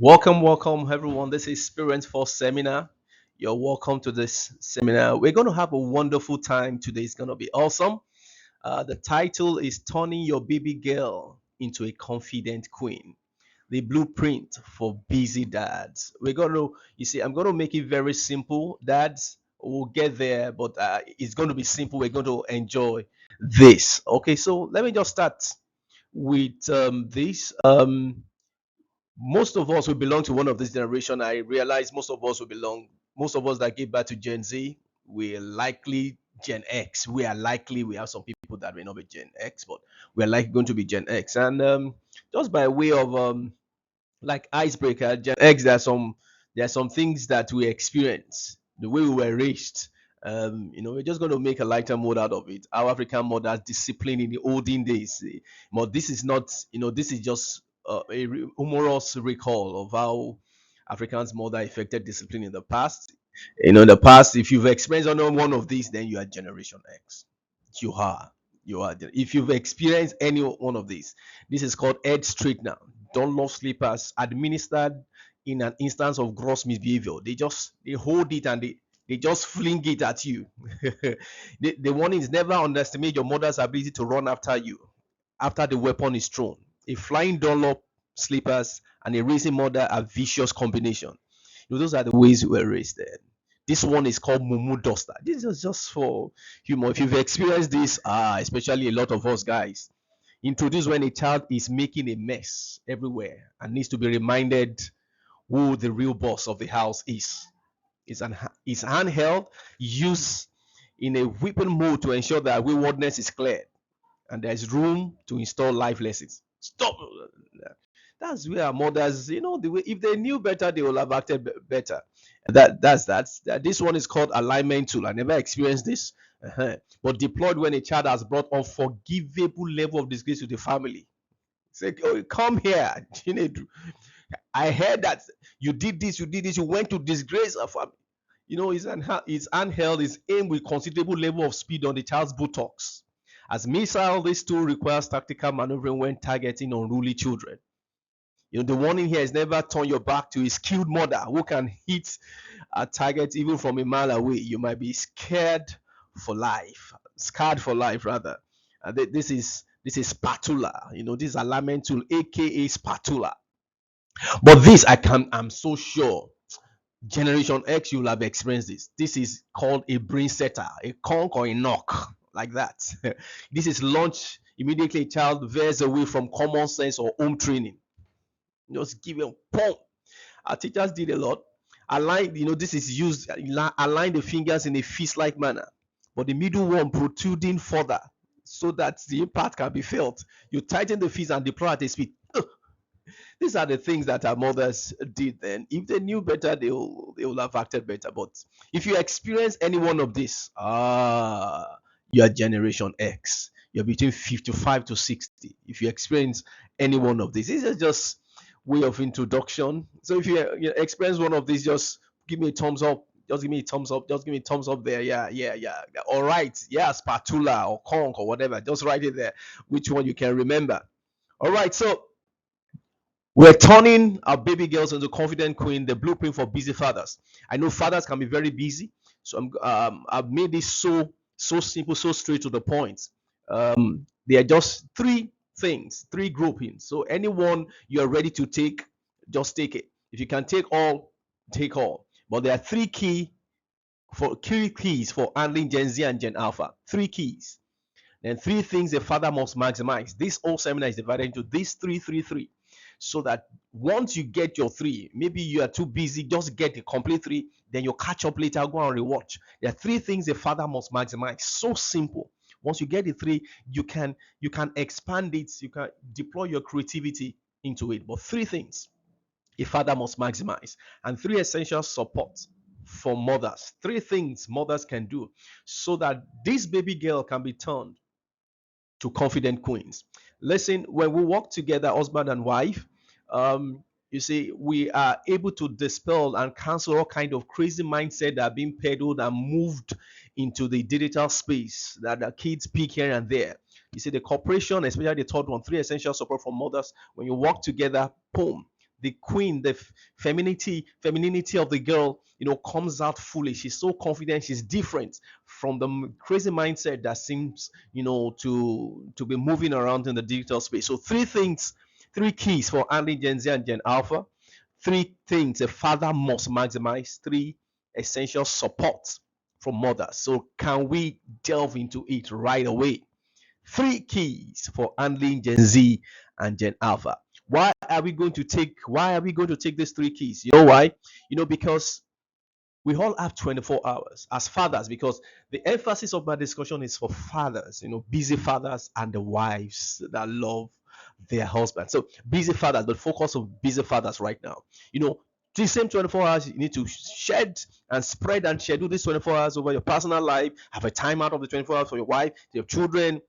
Welcome, everyone. This is Parents for Seminar. You're welcome to this seminar. We're going to have a wonderful time today. It's going to be awesome. The title is Turning Your Baby Girl into a Confident Queen, the blueprint for busy dads. I'm going to make it very simple. Dads will get there, but it's going to be simple. We're going to enjoy this. Okay, so let me just start with this. Most of us will belong to one of this generation. I realize most of us that give birth to Gen Z, we're likely Gen X. We have some people that may not be Gen X, but we're likely going to be Gen X. And just by way of like icebreaker, Gen X, there are some things that we experience, the way we were raised. We're just going to make a lighter mode out of it. Our African mothers discipline in the olden days, but this is not, this is just humorous recall of how Africans mother affected discipline in the past. In the past, if you've experienced one of these, then you are Generation X. You are. You are. If you've experienced any one of these, this is called head straightener. Don't love sleepers administered in an instance of gross misbehavior. They hold it and they just fling it at you. The warning is never underestimate your mother's ability to run after you after the weapon is thrown. A flying Dunlop slippers and a racing mother are vicious combination. Those are the ways we were raised there. This one is called Mumu Duster. This is just for humor. If you've experienced this, especially a lot of us guys, introduced when a child is making a mess everywhere and needs to be reminded who the real boss of the house is. It's handheld, used in a whipping mode to ensure that waywardness is cleared and there's room to install life lessons. Stop. That's where our mothers, the way if they knew better, they would have acted better. That. This one is called alignment tool. I never experienced this, but deployed when a child has brought unforgivable level of disgrace to the family. It's like, oh, come here, I heard that you did this, you went to disgrace a family. It's handheld, is aimed with considerable level of speed on the child's buttocks. As missile, this tool requires tactical maneuvering when targeting unruly children. The warning here is never turn your back to a skilled mother who can hit a target even from a mile away. You might be scarred for life rather. This is spatula. This alignment tool, aka spatula. But I'm so sure Generation X, you'll have experienced this. This is called a brain setter, a conk or a knock, like that. This is launched immediately a child veers away from common sense or home training. Just give a pump. Our teachers did a lot. This is used, align the fingers in a fist-like manner, but the middle one protruding further so that the impact can be felt. You tighten the fist and deploy at a speed. These are the things that our mothers did then. If they knew better, they will have acted better. But if you experience any one of this, you are Generation X. You're between 55 to 60. If you experience any one of these, this is just way of introduction. So if you experience one of these, just give me a thumbs up. Just give me a thumbs up. Just give me a thumbs up there. Yeah, yeah, yeah. All right. Yeah, spatula or conch or whatever. Just write it there. Which one you can remember. All right. So we're turning our baby girls into confident queen, the blueprint for busy fathers. I know fathers can be very busy, so I've made this so simple, so straight to the point. There are just three things, three groupings. So anyone you're ready to take, just take it. If you can take all, take all. But there are three keys for handling Gen Z and Gen Alpha. Three keys. And three things a father must maximize. This whole seminar is divided into these three, so that once you get your three, maybe you are too busy, just get the complete three, then you catch up later, go and rewatch. There are three things a father must maximize. So simple. Once you get the three, you can expand it, you can deploy your creativity into it. But three things a father must maximize, and three essential support for mothers. Three things mothers can do so that this baby girl can be turned to confident queens. Listen, when we work together, husband and wife, you see, we are able to dispel and cancel all kind of crazy mindset that are being peddled and moved into the digital space that the kids peek here and there. You see, the corporation, especially the third one, three essential support for mothers. When you work together, boom, the queen, the femininity of the girl, comes out fully. She's so confident. She's different from the crazy mindset that seems, to be moving around in the digital space. So three things, three keys for handling Gen Z and Gen Alpha. Three things a father must maximize. Three essential support from mothers. So can we delve into it right away? Three keys for handling Gen Z and Gen Alpha. Why are we going to take these three keys? You know why? Because we all have 24 hours as fathers, because the emphasis of my discussion is for fathers, busy fathers and the wives that love their husbands. So busy fathers, but focus on busy fathers right now. You know, these same 24 hours, you need to shed and spread and schedule these 24 hours over your personal life. Have a time out of the 24 hours for your wife, your children,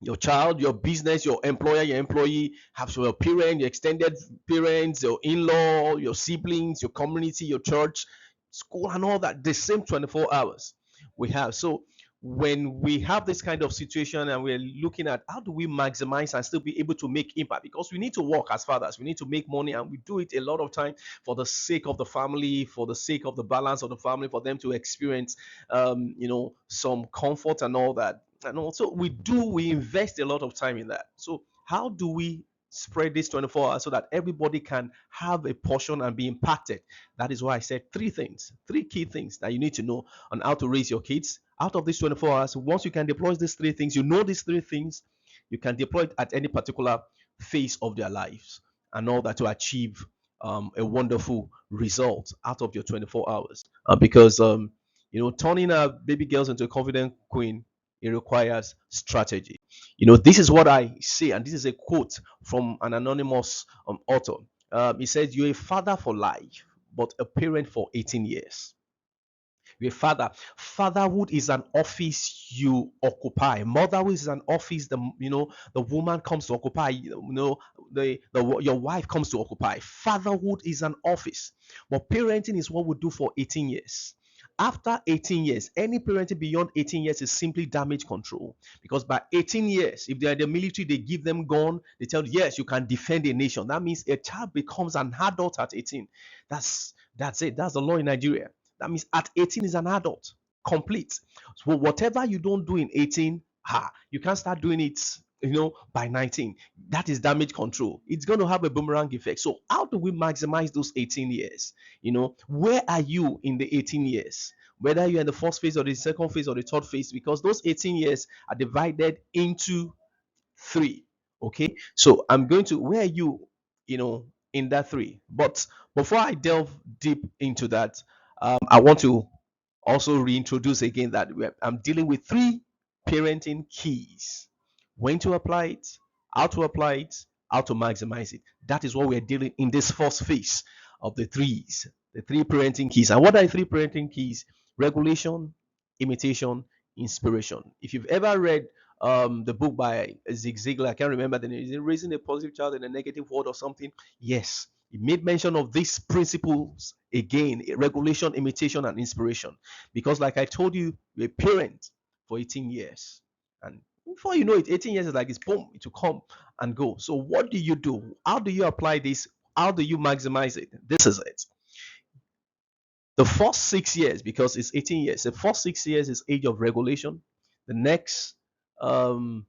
your child, your business, your employer, your employee, have your parent, your extended parents, your in-law, your siblings, your community, your church, school, and all that. The same 24 hours we have. So when we have this kind of situation and we're looking at how do we maximize and still be able to make impact, because we need to work as fathers, we need to make money, and we do it a lot of time for the sake of the family, for the sake of the balance of the family, for them to experience some comfort and all that. And also we invest a lot of time in that. So how do we spread this 24 hours so that everybody can have a portion and be impacted? That is why I said three key things that you need to know on how to raise your kids out of these 24 hours. Once you can deploy these three things, these three things, you can deploy it at any particular phase of their lives and all that to achieve a wonderful result out of your 24 hours. Because turning a baby girls into a confident queen, it requires strategy. This is what I say, and this is a quote from an anonymous author. He says, "You're a father for life, but a parent for 18 years." You're a father. Fatherhood is an office you occupy. Motherhood is an office the woman comes to occupy. Your wife comes to occupy. Fatherhood is an office, but parenting is what we do for 18 years. After 18 years, any parenting beyond 18 years is simply damage control. Because by 18 years, if they're in the military, they give them gun, they tell you, yes, you can defend a nation. That means a child becomes an adult at 18. That's it. That's the law in Nigeria. That means at 18 is an adult, complete. So whatever you don't do in 18, you can't start doing it, by 19. That is damage control. It's going to have a boomerang effect. So how do we maximize those 18 years? Where are you in the 18 years? Whether you're in the first phase or the second phase or the third phase, because those 18 years are divided into three. Okay. So I'm going to, where are you, in that three? But before I delve deep into that, I want to also reintroduce again that I'm dealing with three parenting keys: when to apply it, how to maximize it. That is what we're dealing in this first phase of the three parenting keys. And what are the three parenting keys? Regulation, imitation, inspiration. If you've ever read the book by Zig Ziglar, I can't remember the name. Is it Raising a Positive Child in a Negative World or something? Yes, he made mention of these principles again: regulation, imitation, and inspiration. Because, like I told you, you're a parent for 18 years. And before you know it, 18 years is like it's boom, it will come and go. So, what do you do? How do you apply this? How do you maximize it? This is it. The first 6 years, because it's 18 years, the first 6 years is age of regulation. The next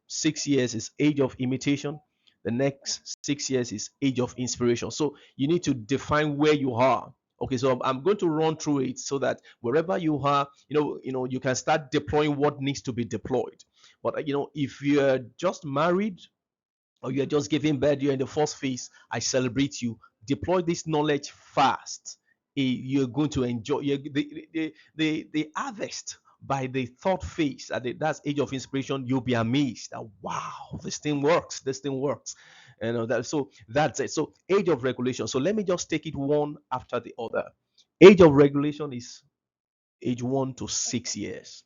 6 years is age of imitation. The next 6 years is age of inspiration. So you need to define where you are. Okay, so I'm going to run through it so that wherever you are, you can start deploying what needs to be deployed. But if you're just married or you're just giving birth, you're in the first phase, I celebrate you. Deploy this knowledge fast. You're going to enjoy the harvest by the third phase. That's age of inspiration. You'll be amazed that, wow, this thing works. This thing works. So that's it. So age of regulation. So let me just take it one after the other. Age of regulation is age 1 to 6 years.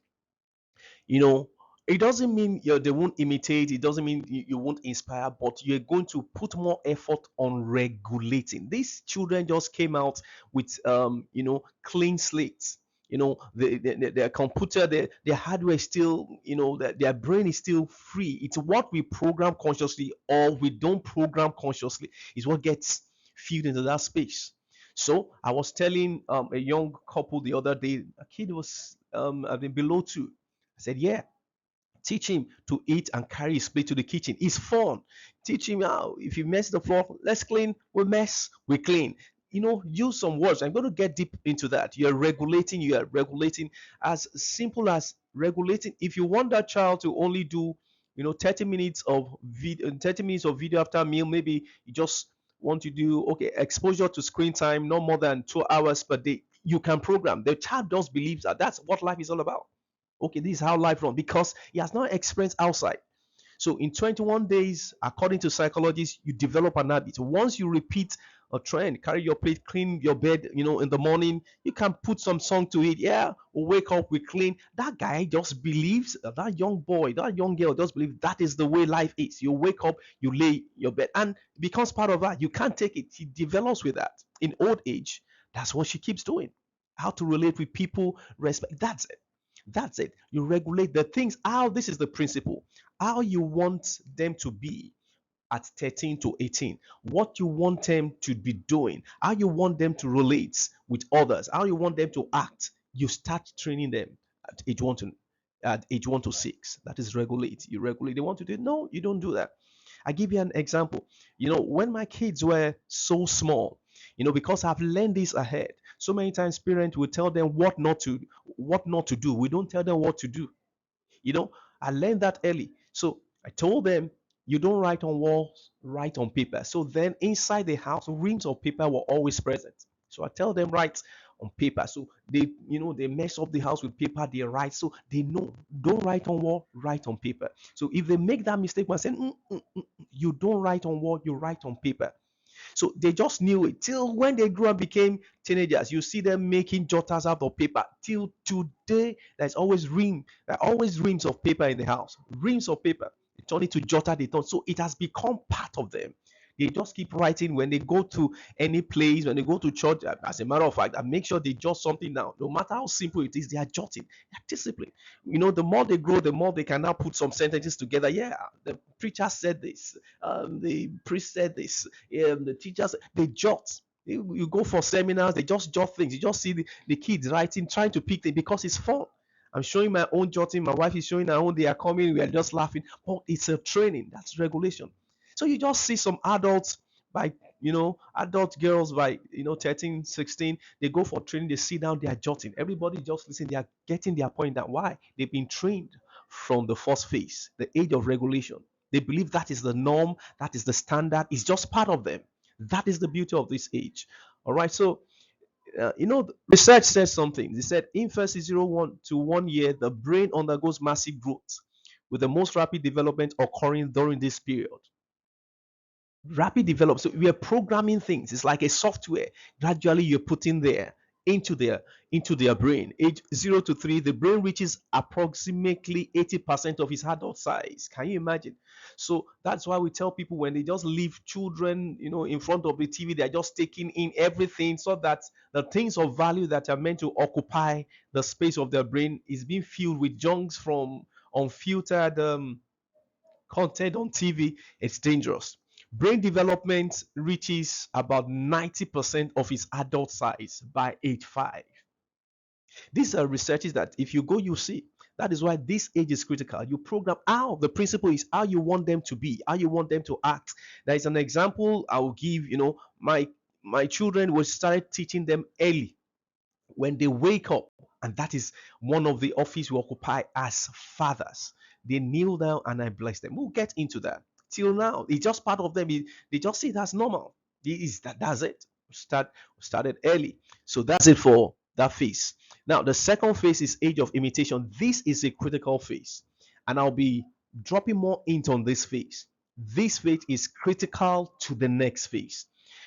you know it doesn't mean they won't imitate. It doesn't mean you won't inspire, but you're going to put more effort on regulating. These children just came out with clean slates. Their computer, their hardware is still, their brain is still free. It's what we program consciously or we don't program consciously is what gets filled into that space. So I was telling a young couple the other day, a kid was I think below 2. I said, yeah, teach him to eat and carry his plate to the kitchen. It's fun. Teach him how, if you mess the floor, let's clean. We mess, we clean. Use some words. I'm going to get deep into that. You are regulating as simple as regulating. If you want that child to only do, 30 minutes of video, 30 minutes of video after a meal, maybe you just want to do, okay, exposure to screen time, no more than 2 hours per day. You can program. The child does believe that that's what life is all about. Okay, this is how life runs because he has not experienced outside. So in 21 days, according to psychologists, you develop an habit. Once you repeat a trend, carry your plate, clean your bed, in the morning, you can put some song to it. Yeah, we wake up, we clean. That guy just believes, that young boy, that young girl just believes that is the way life is. You wake up, you lay your bed, and it becomes part of that. You can't take it. He develops with that. In old age, that's what she keeps doing. How to relate with people, respect. That's it. That's it. You regulate the things. How this is the principle. How you want them to be at 13 to 18. What you want them to be doing. How you want them to relate with others. How you want them to act. You start training them at age 1 to 6. That is regulate. You regulate. They want to do it. No, you don't do that. I give you an example. When my kids were so small, because I've learned this ahead. So many times parents will tell them what not to do. We don't tell them what to do. You know, I learned that early. So I told them, you don't write on walls, write on paper. So then inside the house, reams of paper were always present. So I tell them, write on paper. So they mess up the house with paper, they write. So they know, don't write on wall, write on paper. So if they make that mistake, I say, you don't write on wall, you write on paper. So they just knew it till when they grew up, became teenagers. You see them making jotters out of paper. Till today, there are always reams of paper in the house. Reams of paper. They turn it to jotter, they turn. So it has become part of them. They just keep writing when they go to any place, when they go to church. As a matter of fact, I make sure they jot something down. No matter how simple it is, they are jotting. They are disciplined. The more they grow, the more they can now put some sentences together. Yeah, the preacher said this. The priest said this. The teachers, they jot. You go for seminars, they just jot things. You just see the kids writing, trying to pick things because it's fun. I'm showing my own jotting. My wife is showing her own. They are coming. We are just laughing. But it's a training. That's regulation. So you just see some adults by, adult girls by, 13, 16, they go for training, they sit down, they are jotting. Everybody just listen, they are getting their point down. Why? They've been trained from the first phase, the age of regulation. They believe that is the norm, that is the standard, it's just part of them. That is the beauty of this age. All right, so research says something. They said in first 0 to 1 year, the brain undergoes massive growth, with the most rapid development occurring during this period. Rapid develop. So we are programming things. It's like a software. Gradually, you're putting there into their brain. Age 0 to 3, the brain reaches approximately 80% of its adult size. Can you imagine? So that's why we tell people when they just leave children, in front of the TV, they're just taking in everything so that the things of value that are meant to occupy the space of their brain is being filled with junks from unfiltered content on TV. It's dangerous. Brain development reaches about 90% of its adult size by age 5. These are researches that if you go, you see. That is why this age is critical. You program how the principle is how you want them to be, how you want them to act. There is an example I will give. My children will start teaching them early when they wake up, and that is one of the office we occupy as fathers. They kneel down and I bless them. We'll get into that. Till now, it's just part of them. They just see it as normal. That's it. Started early. So that's it for that phase. Now the second phase is age of imitation. This is a critical phase, and I'll be dropping more into on this phase. This phase is critical to the next phase.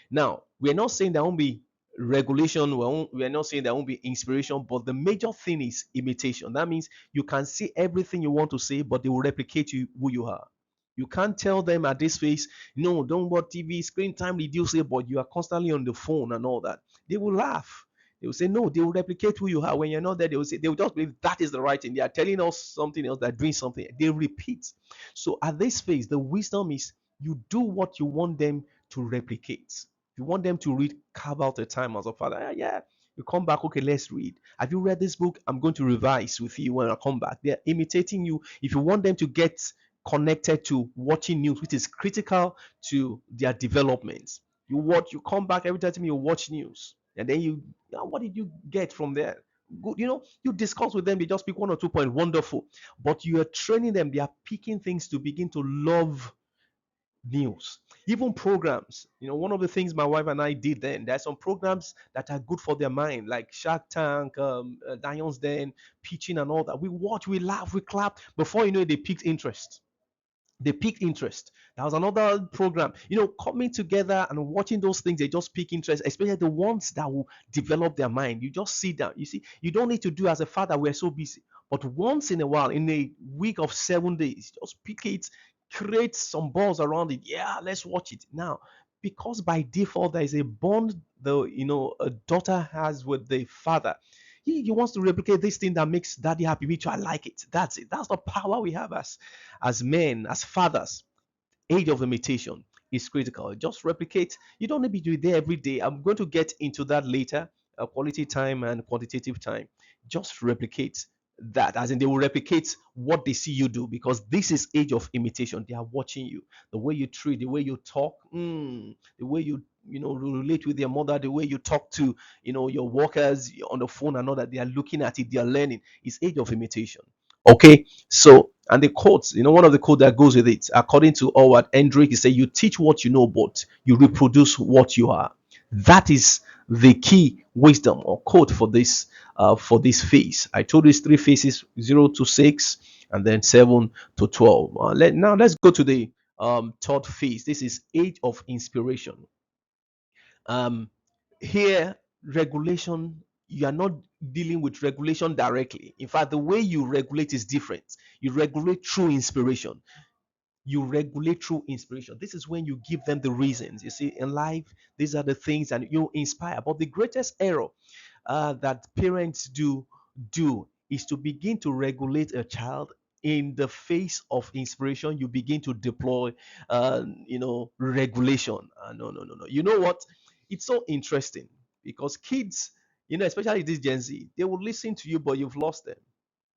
Now, we're not saying there won't be regulation, we're not saying there won't be inspiration, but the major thing is imitation. That means you can say everything you want to say, but they will replicate you who you are. You can't tell them at this phase, no, don't watch TV, screen time reduce it, but you are constantly on the phone and all that. They will laugh. They will say no, they will replicate who you are. When you're not there, they will just believe that is the right thing. They are telling us something else, they're doing something. They repeat. So at this phase, the wisdom is you do what you want them to replicate. you want them to read, carve out a time as a father. "Ah, yeah, you come back, okay, let's read. Have you read this book? I'm going to revise with you when I come back." They're imitating you. If you want them to get connected to watching news, which is critical to their development, you come back every time you watch news, and then what did you get from there? Good, you discuss with them, they just pick one or two points, wonderful. But you are training them, they are picking things to begin to love news, even programs. One of the things my wife and I did then, there's some programs that are good for their mind, like Shark Tank, Dion's Den, pitching and all that. We watch, we laugh, we clap. Before you know it, they picked interest. That was another program. Coming together and watching those things, they just pick interest, especially the ones that will develop their mind. You just sit down. You see, you don't need to do as a father, we're so busy. But once in a while, in a week of 7 days, just pick it, create some buzz around it. Yeah, let's watch it. Now, because by default there is a bond a daughter has with the father. He wants to replicate this thing that makes daddy happy. Me too, I like it. That's it. That's the power we have as men, as fathers. Age of imitation is critical. Just replicate. You don't need to be there every day. I'm going to get into that later. Quality time and quantitative time. Just replicate that, as in they will replicate what they see you do, because this is age of imitation. They are watching you, the way you treat, the way you talk, the way you relate with your mother, the way you talk to your workers on the phone, and all that. They are looking at it, they are learning. It's age of imitation. Okay, so, and the quotes, one of the quote that goes with it, according to Howard Hendrick, he said, "You teach what you know, but you reproduce what you are." That is the key wisdom or quote for this phase. I told you it's three phases: 0 to 6, and then 7 to 12. Let's go to the third phase. This is age of inspiration. um Here, regulation, you are not dealing with regulation directly. In fact, the way you regulate is different. You regulate through inspiration. This is when you give them the reasons. You see, in life, these are the things, and you inspire. But the greatest error that parents do is to begin to regulate a child. In the face of inspiration, you begin to deploy regulation. No, no, no, no. You know what? It's so interesting, because kids, especially this Gen Z, they will listen to you, but you've lost them.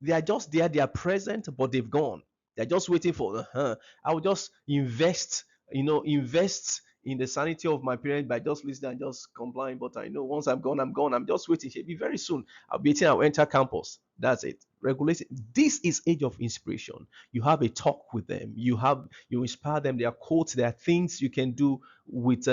They are just there, they are present, but they've gone. They're just waiting for, I will just invest in the sanity of my parents by just listening and just complying. But I know once I'm gone, I'm gone. I'm just waiting. Maybe very soon I'll be eating, I'll enter campus. That's it. Regulation. This is age of inspiration. You have a talk with them. You inspire them. There are quotes. There are things you can do with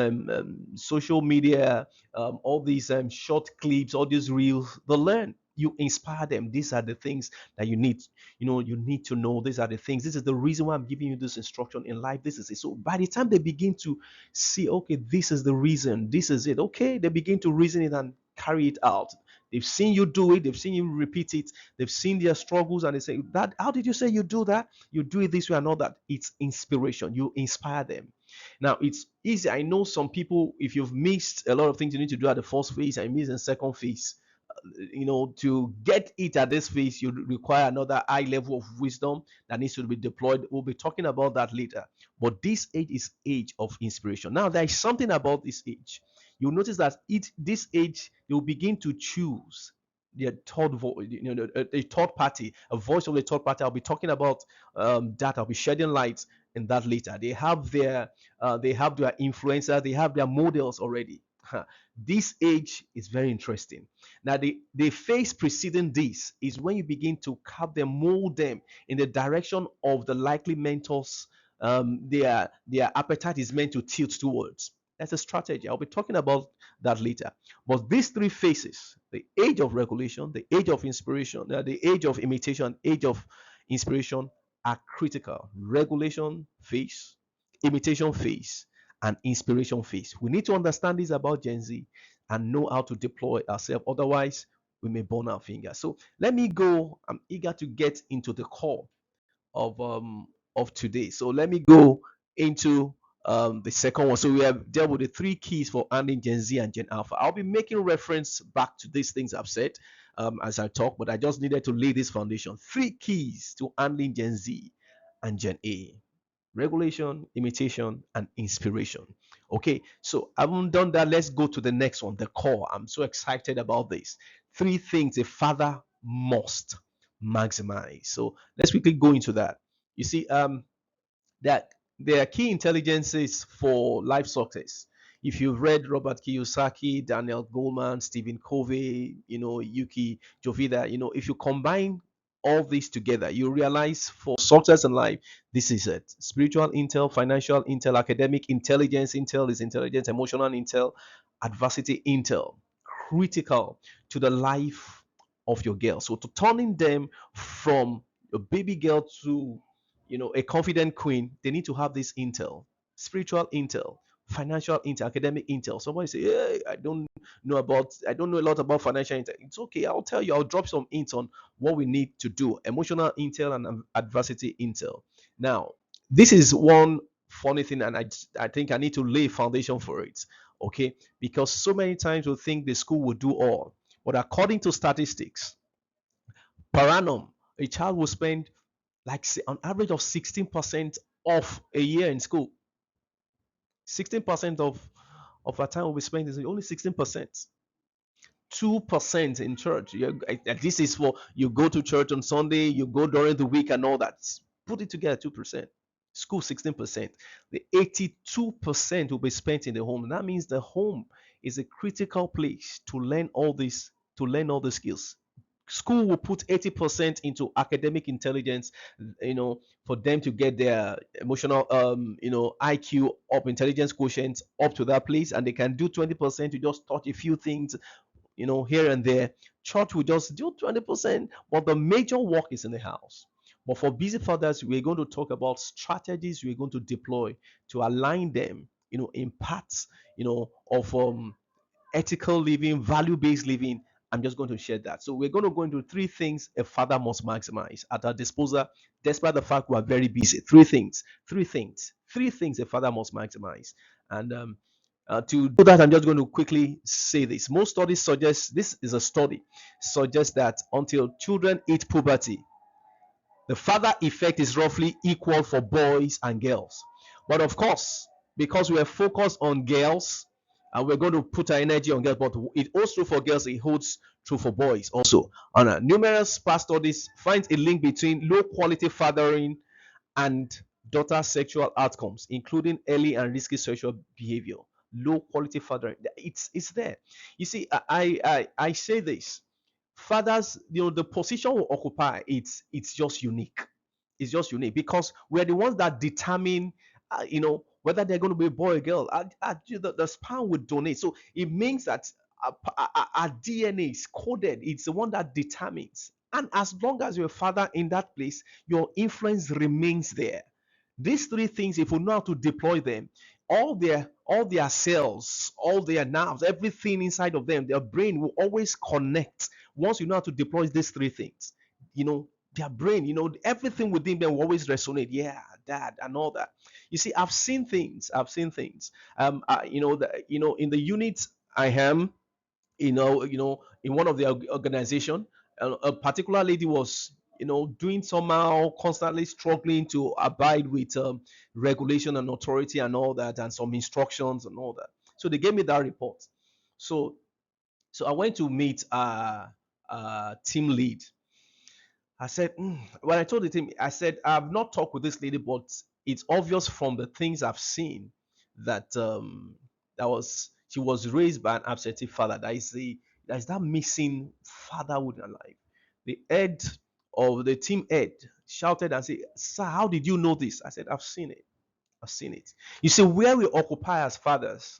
social media, all these short clips, all these reels. They learn. You inspire them. These are the things that you need to know. These are the things. This is the reason why I'm giving you this instruction in life. This is it. So by the time they begin to see, okay, this is the reason, this is it, okay, they begin to reason it and carry it out. They've seen you do it, they've seen you repeat it, they've seen their struggles, and they say, that, how did you say you do that? You do it this way and all that. It's inspiration. You inspire them. Now, it's easy. I know some people, if you've missed a lot of things you need to do at the first phase and miss the second phase, to get it at this phase, you require another high level of wisdom that needs to be deployed. We'll be talking about that later. But this age is age of inspiration. Now, there is something about this age. You'll notice that this age, you'll begin to choose the third voice, a third party, a voice of the third party. I'll be talking about that. I'll be shedding light in that later. They have their influencers, they have their models already. This age is very interesting. Now, the phase preceding this is when you begin to carve them, mold them in the direction of the likely mentors their appetite is meant to tilt towards. That's a strategy. I'll be talking about that later. But these three phases, the age of regulation, the age of inspiration, the age of imitation, age of inspiration, are critical. Regulation phase, imitation phase, and inspiration phase. We need to understand this about Gen Z and know how to deploy ourselves. Otherwise, we may burn our fingers. So let me go. I'm eager to get into the core of today. So let me go into the second one. So we have dealt with the three keys for handling Gen Z and Gen Alpha. I'll be making reference back to these things I've said as I talk, but I just needed to lay this foundation. Three keys to handling Gen Z and Gen A. regulation, imitation, and inspiration. Okay, so I haven't done that. Let's go to the next one, the core. I'm so excited about this. Three things a father must maximize. So let's quickly go into that. You see, that there are key intelligences for life success. If you've read Robert Kiyosaki, Daniel Goleman, Stephen Covey, Yuki Jovida, if you combine all these together, you realize for success in life, this is it. Spiritual intel, financial intel, academic intelligence, intel is intelligence, emotional intel, adversity intel, critical to the life of your girl. So to turning them from a baby girl to a confident queen, they need to have this intel, spiritual intel, financial intel, academic intel. Somebody say, hey, I don't know a lot about financial intel. It's okay. I'll tell you, I'll drop some hints on what we need to do. Emotional intel and adversity intel. Now, this is one funny thing, and I think I need to lay foundation for it. Okay, because so many times we think the school will do all, but according to statistics, per annum, a child will spend like on average of 16% of a year in school. 16% of our time will be spent in only 16%. 2% in church. This is for you go to church on Sunday, you go during the week and all that. Put it together, 2%. School 16%. The 82% will be spent in the home. That means the home is a critical place to learn all this, to learn all the skills. School will put 80% into academic intelligence, for them to get their emotional IQ up, intelligence quotient up to that place, and they can do 20% to just touch a few things, here and there. Church will just do 20%, but the major work is in the house. But for busy fathers, we're going to talk about strategies we're going to deploy to align them, in parts, of ethical living, value based living. I'm just going to share that. So we're going to go into three things a father must maximize at our disposal, despite the fact we are very busy. Three things a father must maximize. And to do that, I'm just going to quickly say this. Most studies suggest, this is a study, suggests that until children hit puberty, the father effect is roughly equal for boys and girls. But of course, because we are focused on girls and we're going to put our energy on girls, but it holds true for girls, it holds true for boys also. And numerous past studies find a link between low quality fathering and daughter sexual outcomes, including early and risky sexual behavior. Low quality fathering, it's there. You see, I say this, fathers, the position we occupy, it's just unique. It's just unique because we're the ones that determine, whether they're going to be a boy or girl. The sperm would donate, so it means that our DNA is coded. It's the one that determines, and as long as you're a father in that place, your influence remains there. These three things, if we know how to deploy them, all their cells, all their nerves, everything inside of them, their brain will always connect. Once you know how to deploy these three things, their brain, everything within them will always resonate. Yeah, dad, and all that. You see, I've seen things. In the unit I am, in one of the organization, a particular lady was, doing somehow constantly struggling to abide with regulation and authority and all that, and some instructions and all that. So they gave me that report. So I went to meet team lead. I said, when I told the team, I said, I've not talked with this lady, but it's obvious from the things I've seen that she was raised by an absentee father. There is that missing fatherhood in her life. The head of the team head shouted and said, "Sir, how did you know this?" I said, "I've seen it. I've seen it." You see, where we occupy as fathers,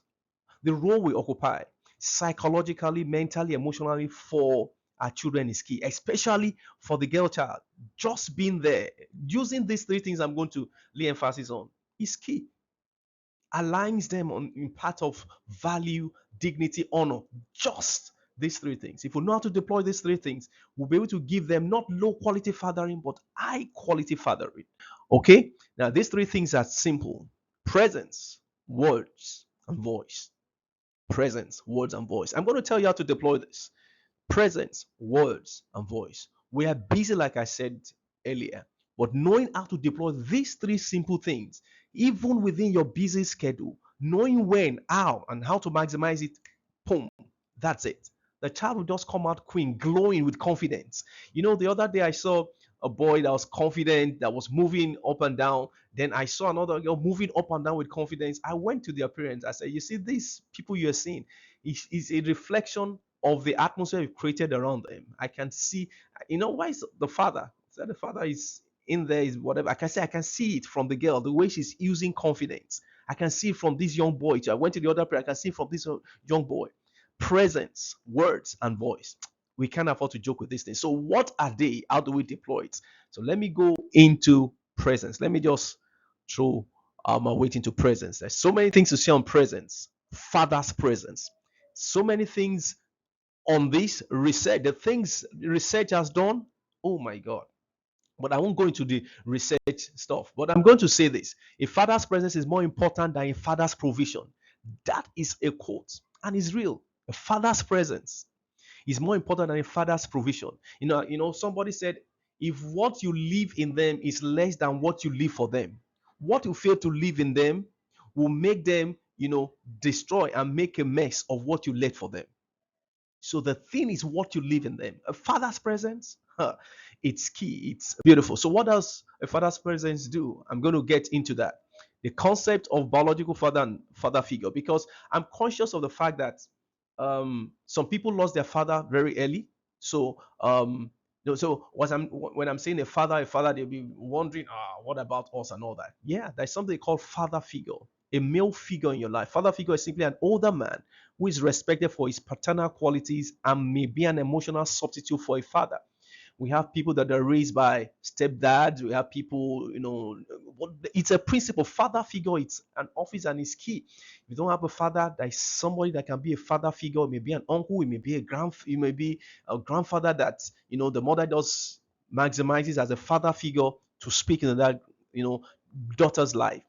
the role we occupy psychologically, mentally, emotionally for our children is key, especially for the girl child. Just being there, using these three things I'm going to lay emphasis on is key. Aligns them on in part of value, dignity, honor. Just these three things. If we know how to deploy these three things, we'll be able to give them not low quality fathering, but high quality fathering. Okay? Now, these three things are simple: presence, words, and voice. Presence, words, and voice. I'm going to tell you how to deploy this. Presence, words, and voice. We are busy, like I said earlier. But knowing how to deploy these three simple things, even within your busy schedule, knowing when, how, and how to maximize it, boom, that's it. The child will just come out queen, glowing with confidence. The other day I saw a boy that was confident, that was moving up and down. Then I saw another girl moving up and down with confidence. I went to their parents. I said, "You see, these people you're seeing is a reflection of the atmosphere you've created around them. I can see, why is the father? So the father is in there, is whatever. I can see it from the girl, the way she's using confidence. I can see it from this young boy. I went to the other prayer. I can see it from this young boy. Presence, words, and voice. We can't afford to joke with these things. So, what are they? How do we deploy it? So, let me go into presence. Let me just throw my weight into presence. There's so many things to say on presence. Father's presence. So many things on this research. The things research has done. Oh my God. But I won't go into the research stuff. But I'm going to say this: a father's presence is more important than a father's provision. That is a quote, and it's real. A father's presence is more important than a father's provision. Somebody said, if what you leave in them is less than what you leave for them, what you fail to leave in them will make them, destroy and make a mess of what you left for them. So the thing is what you leave in them. A father's presence, it's key. It's beautiful. So what does a father's presence do? I'm going to get into that. The concept of biological father and father figure, because I'm conscious of the fact that some people lost their father very early. So when I'm saying a father, they'll be wondering, what about us and all that? Yeah, there's something called father figure, a male figure in your life. Father figure is simply an older man who is respected for his paternal qualities and may be an emotional substitute for a father. We have people that are raised by stepdads. We have people, it's a principle. Father figure, it's an office and it's key. If you don't have a father, there is somebody that can be a father figure. It may be an uncle, it may be it may be a grandfather that, the mother does maximizes as a father figure to speak into that, you know, daughter's life.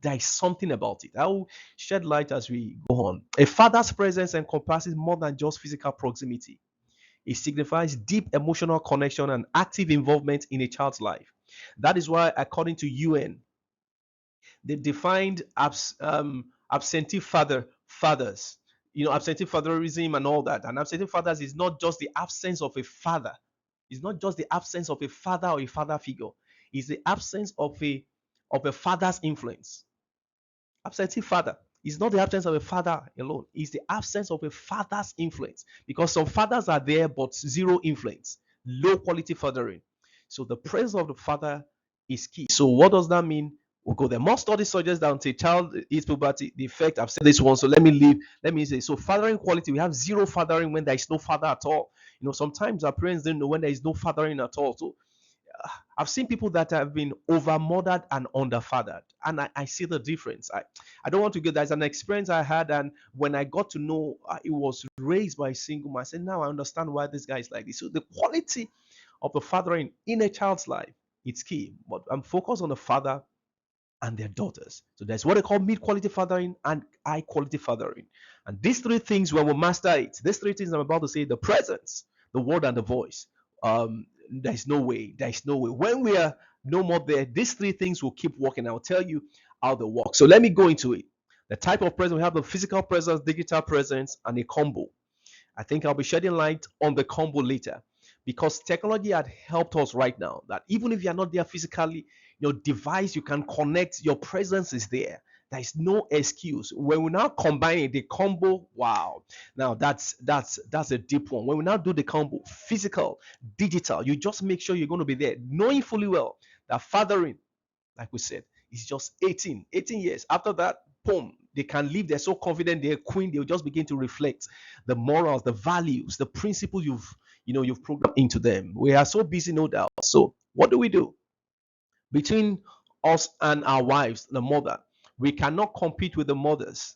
There is something about it. I will shed light as we go on. A father's presence encompasses more than just physical proximity. It signifies deep emotional connection and active involvement in a child's life. That is why, according to UN, they defined absentee fathers, absentee fatherism and all that. And absentee fathers is not just the absence of a father. It's not just the absence of a father or a father figure. It's the absence of a father's influence. Absentee father is not the absence of a father alone, it's the absence of a father's influence, because some fathers are there but zero influence, low quality fathering. So the presence of the father is key. So what does that mean? We'll go there. More studies suggest that until a child is puberty, the effect, I've said this one, so let me leave. Let me say, so fathering quality, we have zero fathering when there is no father at all. Sometimes our parents don't know when there is no fathering at all. So I've seen people that have been over mothered and under fathered, and I see the difference. I don't want to get there's an experience I had, and when I got to know it was raised by a single man, I said, now I understand why this guy is like this. So the quality of the fathering in a child's life, it's key. But I'm focused on the father and their daughters. So there's what they call mid-quality fathering and high-quality fathering. And these three things, when we master it, these three things I'm about to say, the presence, the word, and the voice, there's no way. There's no way. When we are no more there, these three things will keep working. I'll tell you how they work. So let me go into it. The type of presence, we have the physical presence, digital presence, and a combo. I think I'll be shedding light on the combo later, because technology had helped us right now that even if you're not there physically, your device, you can connect, your presence is there. There is no excuse. When we now combine it, the combo, wow. Now that's a deep one. When we now do the combo, physical, digital, you just make sure you're going to be there, knowing fully well that fathering, like we said, is just 18 years. After that, boom, they can live. They're so confident, they're queen. They'll just begin to reflect the morals, the values, the principles you've programmed into them. We are so busy, no doubt. So what do we do? Between us and our wives, the mother, we cannot compete with the mothers.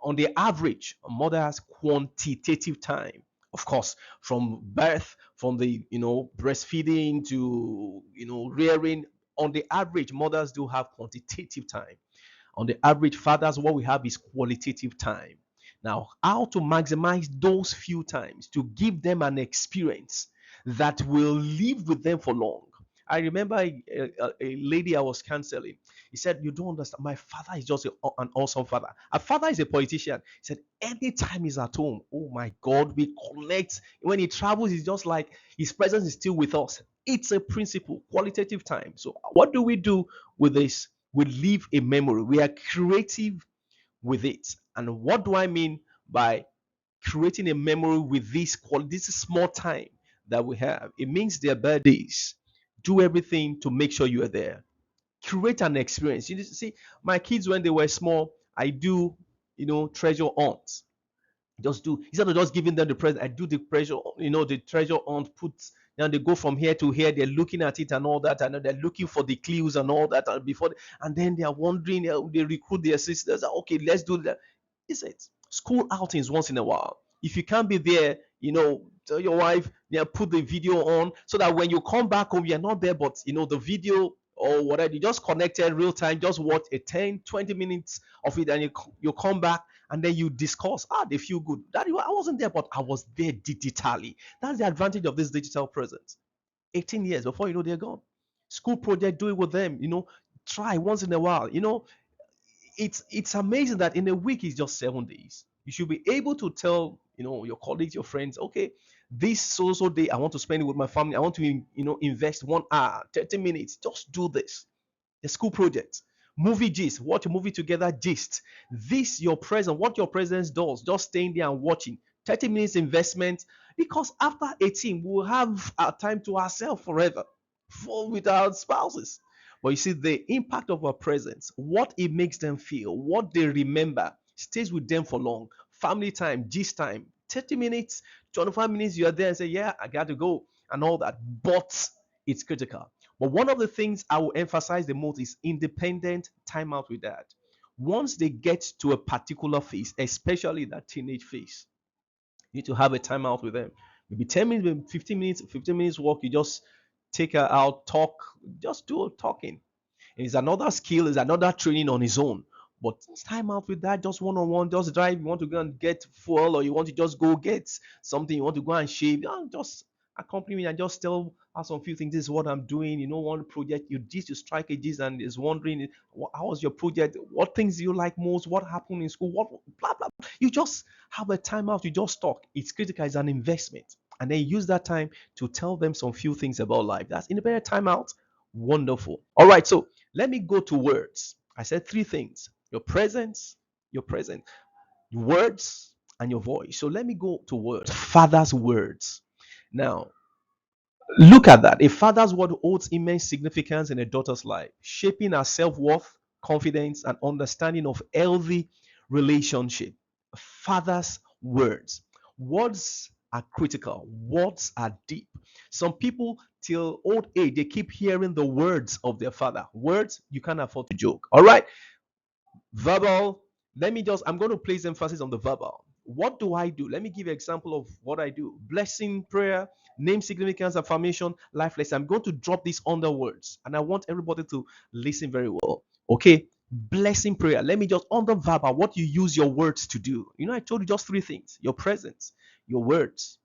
On the average, a mother has quantitative time. Of course, from birth, from the breastfeeding to rearing. On the average, mothers do have quantitative time. On the average, fathers, what we have is qualitative time. Now, how to maximize those few times to give them an experience that will live with them for long. I remember a lady I was counseling. He said, "You don't understand. My father is just an awesome father. Our father is a politician." He said, "Anytime he's at home, oh my God, we connect. When he travels, it's just like his presence is still with us." It's a principle, qualitative time. So, what do we do with this? We leave a memory. We are creative with it. And what do I mean by creating a memory with this small time that we have? It means their birthdays. Do everything to make sure you are there. Create an experience. You see, my kids when they were small, I do, treasure hunt. Just do, instead of just giving them the present, I do the pressure, the treasure hunt. Put, and they go from here to here. They're looking at it and all that, and they're looking for the clues and all that. And and then they are wondering. They recruit their sisters. Okay, let's do that. Is it school outings once in a while? If you can't be there, tell your wife, yeah, put the video on so that when you come back home, you're not there, but the video or whatever, you just connected real time, just watch a 10, 20 minutes of it, and you come back and then you discuss. They feel good. Daddy, I wasn't there, but I was there digitally. That's the advantage of this digital presence. 18 years before you know they're gone. School project, do it with them. Try once in a while. It's amazing that in a week is just 7 days. You should be able to tell your colleagues, your friends, okay, this so day I want to spend it with my family. I want to invest 1 hour, 30 minutes. Just do this. The school project, movie gist, watch a movie together gist. This your presence, what your presence does, just staying there and watching. 30 minutes investment, because after 18 we'll have our time to ourselves forever, with our spouses. But you see, the impact of our presence, what it makes them feel, what they remember, stays with them for long. Family time, gist time, 30 minutes, 25 minutes, you are there and say, yeah, I got to go and all that. But it's critical. But one of the things I will emphasize the most is independent time out with dad. Once they get to a particular phase, especially that teenage phase, you need to have a time out with them. Maybe 10 minutes, maybe 15 minutes walk, you just take her out, talk, just do a talking. It's another skill, it's another training on its own. But time out with that, just one on one, just drive. You want to go and get fuel, or you want to just go get something, you want to go and shave, just accompany me and just tell her some few things. This is what I'm doing. One project you did to strike a gist and is wondering, how was your project? What things do you like most? What happened in school? What blah blah. You just have a time out, you just talk. It's critical, it's an investment. And then use that time to tell them some few things about life. That's independent time out. Wonderful. All right, so let me go to words. I said three things: your presence, your present, your words, and your voice. So let me go to words. Father's words. Now, look at that. A father's word holds immense significance in a daughter's life, shaping her self worth, confidence, and understanding of healthy relationship. Father's words. Words are critical, words are deep. Some people, till old age, they keep hearing the words of their father. Words you can't afford to joke. All right, verbal. I'm going to place emphasis on the verbal. What do I do? Let me give you an example of what I do: blessing, prayer, name, significance, affirmation, life lesson. I'm going to drop these under words, and I want everybody to listen very well. Okay, blessing prayer. Let me just under verbal, what you use your words to do. I told you just three things: your presence, your words,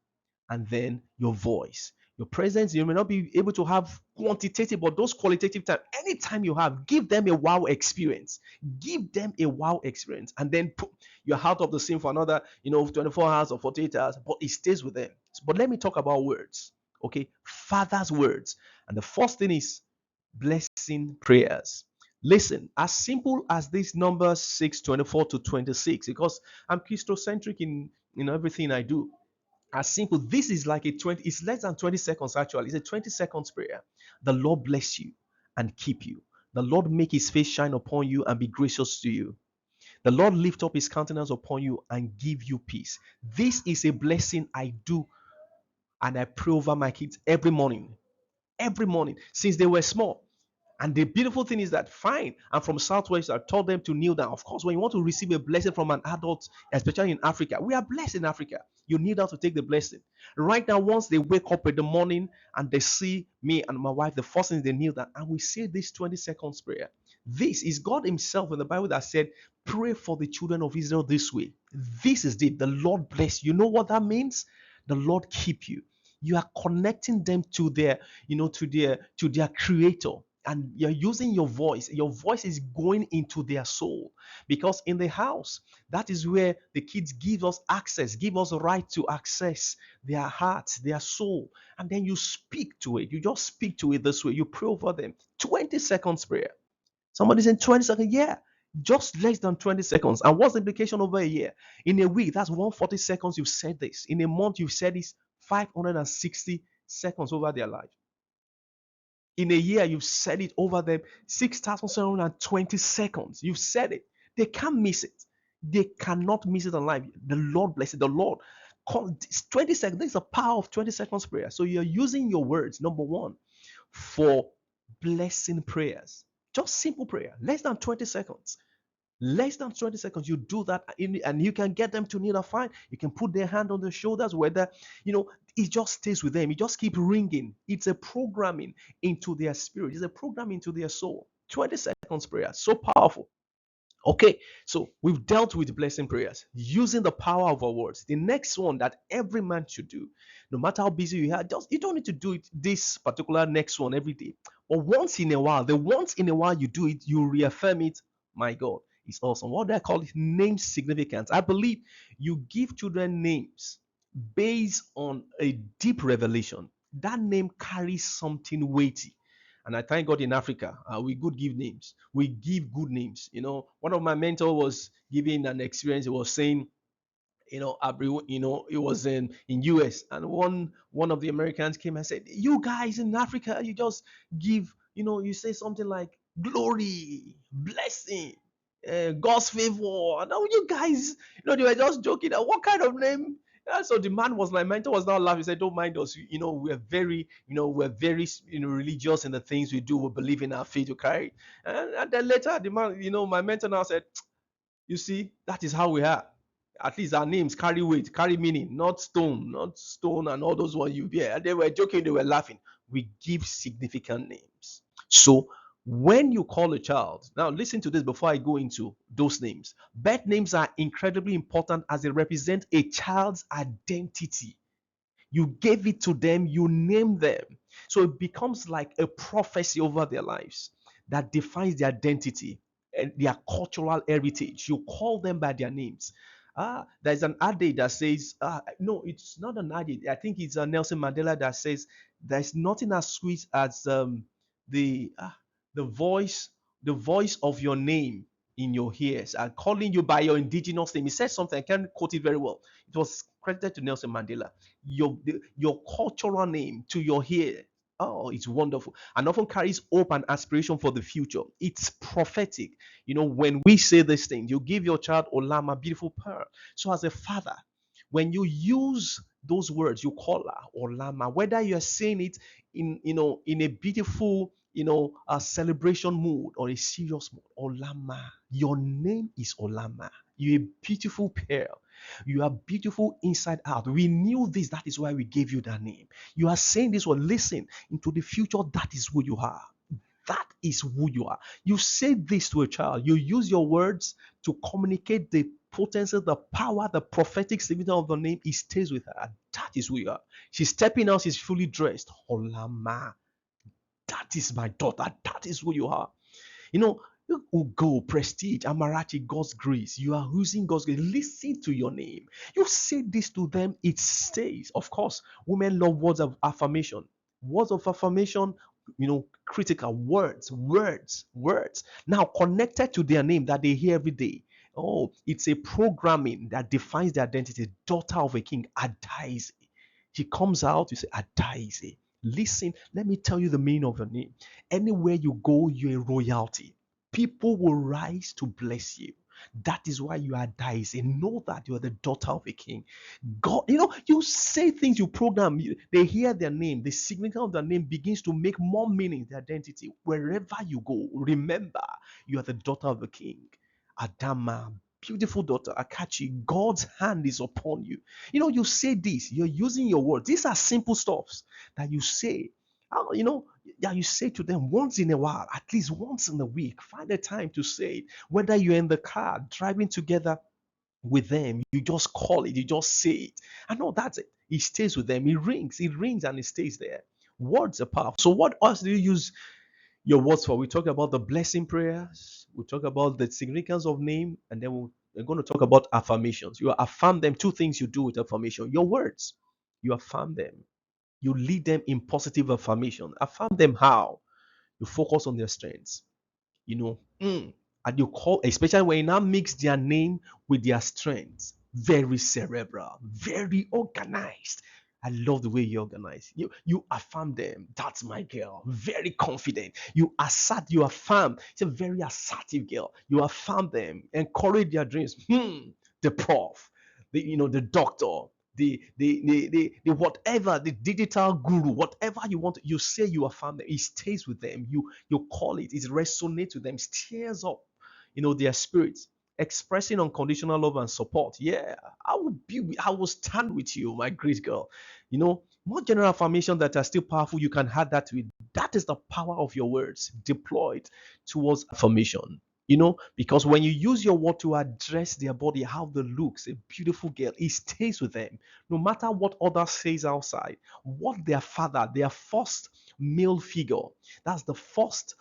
and then your voice. Your presence, you may not be able to have quantitative, but those qualitative time, anytime you have, give them a wow experience. Give them a wow experience, and then put, you're out of the scene for another, 24 hours or 48 hours, but it stays with them. But let me talk about words. Okay, Father's words. And the first thing is blessing prayers. Listen, as simple as this number 624 to 26, because I'm Christocentric in everything I do. As simple, this is like a 20, it's less than 20 seconds actually. It's a 20 seconds prayer. The Lord bless you and keep you. The Lord make his face shine upon you and be gracious to you. The Lord lift up his countenance upon you and give you peace. This is a blessing I do, and I pray over my kids every morning since they were small. And the beautiful thing is that, fine, I'm from Southwest. I told them to kneel down. Of course, when you want to receive a blessing from an adult, especially in Africa, we are blessed in Africa. You kneel down to take the blessing. Right now, once they wake up in the morning and they see me and my wife, the first thing they kneel down and we say this 20 seconds prayer. This is God himself in the Bible that said, pray for the children of Israel this way. This is it. The Lord bless you. You know what that means? The Lord keep you. You are connecting them to their, to their creator. And you're using your voice. Your voice is going into their soul. Because in the house, that is where the kids give us access, give us a right to access their hearts, their soul. And then you speak to it. You just speak to it this way. You pray over them. 20 seconds prayer. Somebody's in 20 seconds. Yeah, just less than 20 seconds. And what's the implication over a year? In a week, that's 140 seconds you've said this. In a month, you've said this 560 seconds over their life. In a year, you've said it over them 6,720 seconds. You've said it. They can't miss it. They cannot miss it in life. The Lord bless it. The Lord. 20 seconds. There's the power of 20 seconds prayer. So you're using your words, number one, for blessing prayers. Just simple prayer, less than 20 seconds. Less than 20 seconds, you do that, and you can get them to kneel and fine. You can put their hand on their shoulders, whether, it just stays with them. It just keep ringing. It's a programming into their spirit. It's a program into their soul. 20 seconds prayer, so powerful. Okay, so we've dealt with blessing prayers using the power of our words. The next one that every man should do, no matter how busy you are, just you don't need to do it this particular next one every day. But once in a while, the once in a while you do it, you reaffirm it. My God, it's awesome. What do I call it? Name significance. I believe you give children names based on a deep revelation. That name carries something weighty. And I thank God in Africa, we good give names. We give good names. One of my mentors was giving an experience. He was saying, it was in US, and one of the Americans came and said, "You guys in Africa, you just give, you say something like glory, blessing, God's favor, and now you guys, they were just joking. What kind of name?" So the man was my mentor was not laughing. He said, "Don't mind us. We're very religious in the things we do. We believe in our faith to carry." And then later, the man, my mentor now said, "You see, that is how we are. At least our names carry weight, carry meaning, not stone, and all those ones you hear." And they were joking, they were laughing. We give significant names. So when you call a child, now listen to this before I go into those names. Birth names are incredibly important as they represent a child's identity. You gave it to them, you name them. So it becomes like a prophecy over their lives that defines their identity and their cultural heritage. You call them by their names. There's an adage that says, no, it's not an adage. I think it's Nelson Mandela that says, there's nothing as sweet as the the voice, the voice of your name in your ears and calling you by your indigenous name. He said something, I can't quote it very well. It was credited to Nelson Mandela. Your cultural name to your ear. Oh, it's wonderful and often carries hope and aspiration for the future. It's prophetic. When we say this thing, you give your child Olama, beautiful pearl. So, as a father, when you use those words, you call her Olama, whether you're saying it in a beautiful, a celebration mood or a serious mood. Olama, your name is Olama. You're a beautiful pearl. You are beautiful inside out. We knew this. That is why we gave you that name. You are saying this one. Listen, into the future, that is who you are. That is who you are. You say this to a child. You use your words to communicate the potency, the power, the prophetic significance of the name. It stays with her. That is who you are. She's stepping out. She's fully dressed. Olama. That is my daughter. That is who you are. You know, Ugo, prestige, Amarachi, God's grace. You are using God's grace. Listen to your name. You say this to them, it stays. Of course, women love words of affirmation. Words of affirmation, critical words. Now connected to their name that they hear every day. Oh, it's a programming that defines their identity. Daughter of a king, Adaise. She comes out, you say, Adaise. Listen, let me tell you the meaning of your name. Anywhere you go, you're a royalty. People will rise to bless you. That is why you are Daisy. Know that you are the daughter of a king. God, you say things, you program, they hear their name, the significance of their name begins to make more meaning, the identity. Wherever you go, remember, you are the daughter of a king. Adama, beautiful daughter, Akachi, God's hand is upon you. You say this, you're using your words. These are simple stuffs that you say. That you say to them once in a while, at least once in a week. Find a time to say it. Whether you're in the car driving together with them, you just call it, you just say it. I know that's it. It stays with them. It rings and it stays there. Words are powerful. So what else do you use your words for? We talk about the blessing prayers. We talk about the significance of name, and then we're going to talk about affirmations. You affirm them. Two things you do with affirmation: your words, you affirm them. You lead them in positive affirmation. Affirm them how? You focus on their strengths. You know, and you call, especially when you now mix their name with their strengths, very cerebral, very organized. I love the way you organize. You affirm them. That's my girl. Very confident. You assert, you affirm. It's a very assertive girl. You affirm them, encourage their dreams. The prof, the doctor, the whatever, the digital guru, whatever you want, you say you affirm them. It stays with them. You call it. It resonates with them. Stirs up, their spirits. Expressing unconditional love and support. Yeah, I will stand with you, my great girl. More general affirmation that are still powerful, you can add that to it. That is the power of your words deployed towards affirmation. Because when you use your word to address their body, how they looks, a beautiful girl, it stays with them. No matter what others says outside, what their father, their first male figure, that's the first,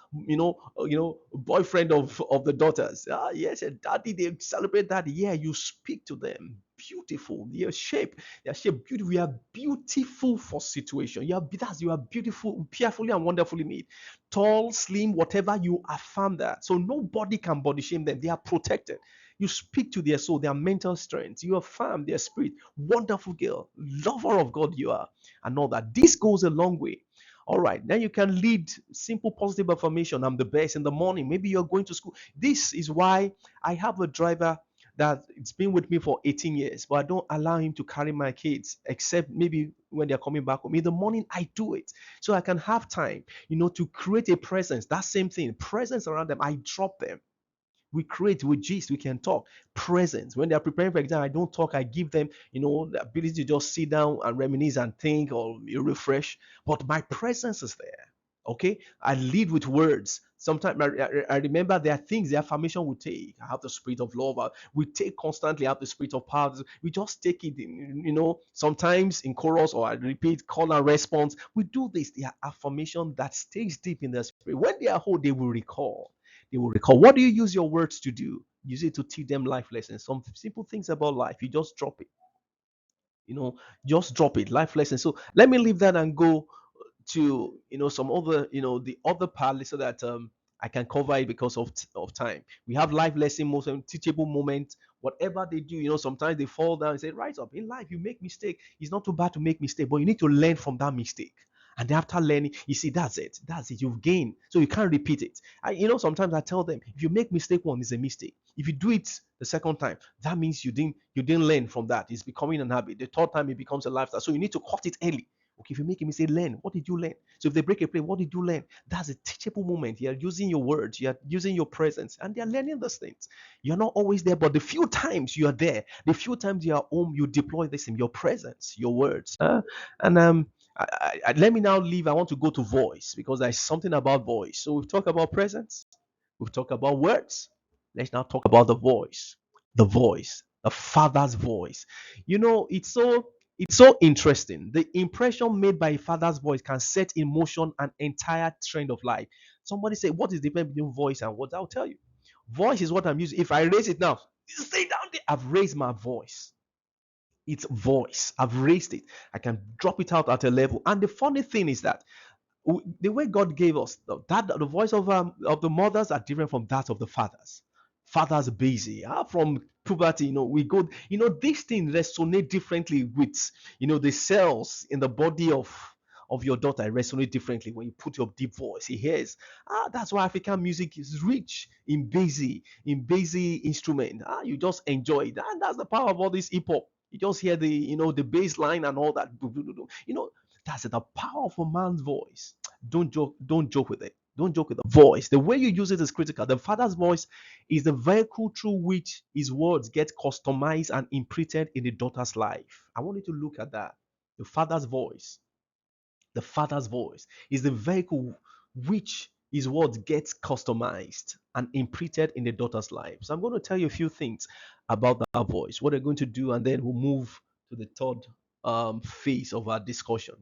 boyfriend of the daughters. Ah, yes, daddy, they celebrate that. Yeah, you speak to them. Beautiful. Their shape beautiful. You are beautiful for situation. You are beautiful, fearfully and wonderfully made. Tall, slim, whatever, you affirm that. So nobody can body shame them. They are protected. You speak to their soul, their mental strength. You affirm their spirit. Wonderful girl, lover of God you are, and all that. This goes a long way. All right, then you can lead simple positive affirmation. I'm the best in the morning. Maybe you're going to school. This is why I have a driver that it's been with me for 18 years, but I don't allow him to carry my kids except maybe when they're coming back home. In the morning, I do it so I can have time, to create a presence. That same thing, presence around them. I drop them. We create, we gist, we can talk. Presence. When they're preparing for exam, I don't talk. I give them, the ability to just sit down and reminisce and think or refresh. But my presence is there. Okay, I lead with words. Sometimes I remember there are things the affirmation we take. I have the spirit of love. We take constantly. I have the spirit of power. We just take it, sometimes in chorus or I repeat call and response. We do this. They are affirmation that stays deep in their spirit. When they are whole, they will recall. They will recall. What do you use your words to do? Use it to teach them life lessons. Some simple things about life. You just drop it. You know, just drop it. Life lessons. So let me leave that and go to some other the other part so that I can cover it because of time. We have life lesson, most teachable moment. Whatever they do, sometimes they fall down and say, rise up. In life, you make mistake. It's not too bad to make mistake, but you need to learn from that mistake. And after learning, you see, that's it. That's it. You've gained. So you can't repeat it. Sometimes I tell them, if you make mistake one, it's a mistake. If you do it the second time, that means you didn't learn from that. It's becoming an habit. The third time it becomes a lifestyle. So you need to cut it early. Okay, if you make a mistake, learn. What did you learn? So if they break a play, what did you learn? That's a teachable moment. You're using your words, you're using your presence, and they're learning those things. You're not always there, but the few times you are there, the few times you are home, you deploy this in your presence, your words. And let me now leave. I want to go to voice because there's something about voice. So we've talked about presence, we've talked about words. Let's now talk about the voice. The voice, the father's voice. It's so interesting. The impression made by a father's voice can set in motion an entire trend of life. Somebody say, what is the difference between voice and words? I'll tell you. Voice is what I'm using. If I raise it now, stay down there. I've raised my voice. It's voice. I've raised it. I can drop it out at a level. And the funny thing is that the way God gave us that the voice of the mothers are different from that of the fathers. Fathers busy from puberty. We go. These things resonate differently with the cells in the body of your daughter resonate differently when you put your deep voice. He hears. That's why African music is rich in busy instrument. You just enjoy it, and that's the power of all this hip hop. You just hear the bass line and all that. That's the power of a man's voice. Don't joke with it. Don't joke with the voice. The way you use it is critical. The father's voice is the vehicle through which his words get customized and imprinted in the daughter's life. I want you to look at that. The father's voice. The father's voice is the vehicle which his words gets customized and imprinted in the daughter's life. So I'm going to tell you a few things about that voice, what they're going to do, and then we'll move to the third. phase of our discussion.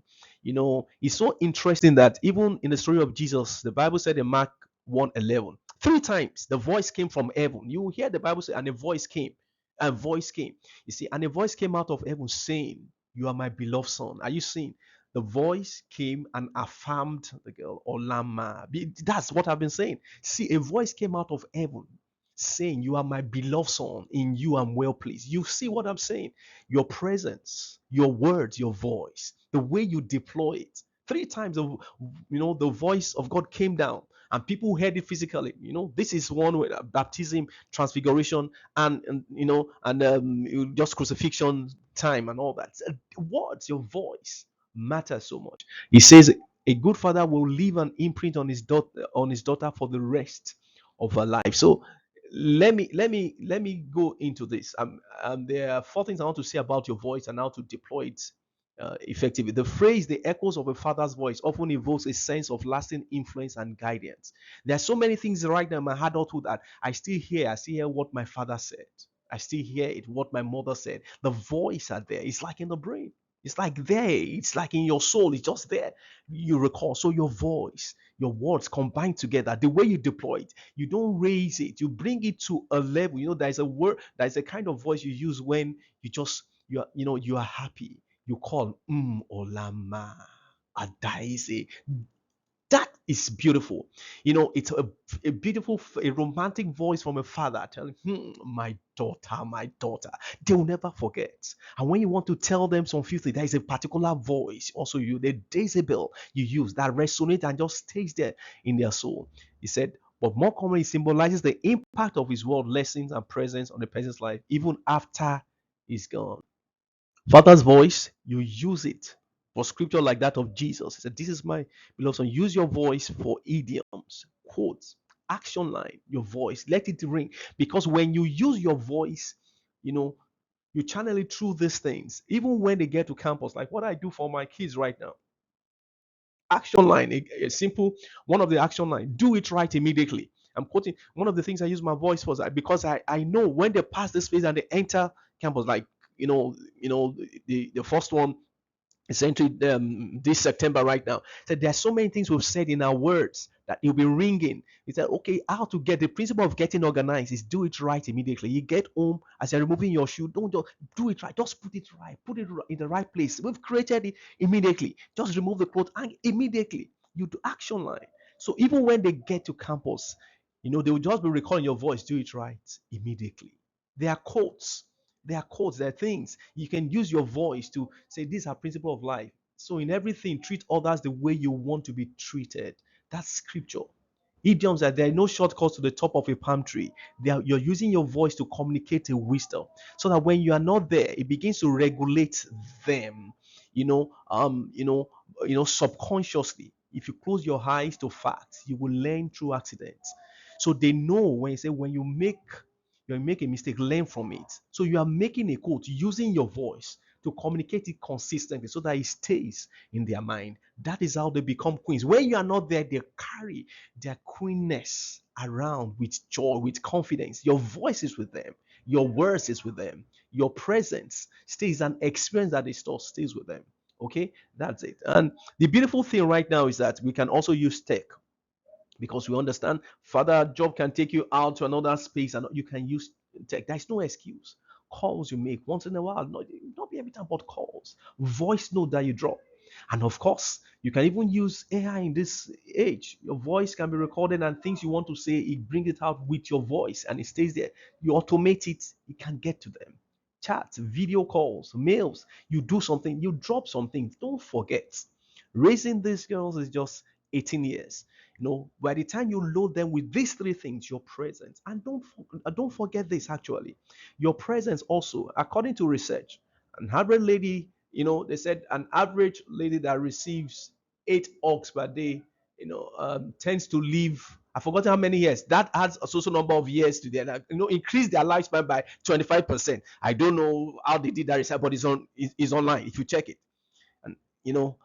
It's so interesting that even in the story of Jesus, the Bible said in Mark 1:11, three times the voice came from heaven. You hear the Bible say, and a voice came, and voice came. You see, and a voice came out of heaven saying, "You are my beloved son." Are you seeing? The voice came and affirmed the girl, Olama. That's what I've been saying. See, a voice came out of heaven saying, "You are my beloved son, in you I'm well pleased." You see what I'm saying? Your presence, your words, your voice, the way you deploy it. Three times, the voice of God came down, and people heard it physically. This is one way: baptism, transfiguration, and just crucifixion time and all that. Words, your voice matters so much. He says a good father will leave an imprint on his daughter for the rest of her life. So let me go into this. There are four things I want to say about your voice and how to deploy it effectively. The phrase "the echoes of a father's voice" often evokes a sense of lasting influence and guidance. There are so many things right now in my adulthood that I still hear what my father said. I still hear it, what my mother said. The voice are there. It's like in the brain. It's like there. It's like in your soul. It's just there. You recall. So your voice, your words combined together, the way you deploy it, you don't raise it. You bring it to a level. There's a word, there's a kind of voice you use when you are happy. You call olama adaise. That is beautiful. It's a beautiful, a romantic voice from a father telling, my daughter. They will never forget. And when you want to tell them some few things, there is a particular voice, also the decibel you use that resonates and just stays there in their soul. He said, but more commonly, it symbolizes the impact of his word, lessons, and presence on the person's life, even after he's gone. Father's voice, you use it for scripture like that of Jesus. He said, "This is my beloved son." Use your voice for idioms, quotes, action line, your voice. Let it ring. Because when you use your voice, you know, you channel it through these things. Even when they get to campus, like what I do for my kids right now. Action line, a simple one of the action line. Do it right immediately. I'm quoting one of the things I use my voice for because I know when they pass this phase and they enter campus, like the first one essentially this September right now. So there are so many things we've said in our words that you'll be ringing. He said, okay, how to get the principle of getting organized is do it right immediately. You get home as you're removing your shoe, don't just do it right. Just put it right. Put it in the right place. We've created it immediately. Just remove the clothes and immediately you do action line. So even when they get to campus, they will just be recalling your voice. Do it right immediately. There are quotes. There are things you can use your voice to say these are principles of life. So in everything, treat others the way you want to be treated. That's scripture. Idioms that there are no shortcuts to the top of a palm tree. You're using your voice to communicate a wisdom, so that when you are not there, it begins to regulate them. You know, um, you know, subconsciously. If you close your eyes to facts, you will learn through accidents. So they know when you make a mistake, learn from it. So you are making a quote using your voice to communicate it consistently so that it stays in their mind. That is how they become queens. When you are not there, they carry their queenness around with joy, with confidence. Your voice is with them, your words is with them, your presence stays, an experience that is taught stays with them. Okay, that's it. And the beautiful thing right now is that we can also use tech, because we understand further job can take you out to another space and you can use tech. There's no excuse. Calls you make once in a while, not be every time, but calls, voice note that you drop. And of course, you can even use AI in this age. Your voice can be recorded, and things you want to say, it brings it out with your voice and it stays there. You automate it, it can get to them. Chats, video calls, mails, you do something, you drop something. Don't forget, raising these girls is just 18 years. By the time you load them with these three things, your presence, and don't forget this actually, your presence also, according to research, an average lady, they said an average lady that receives 8 hugs per day, tends to live. I forgot how many years. That adds a social number of years to their life. Increase their lifespan by 25%. I don't know how they did that research, but it's online if you check it. And you know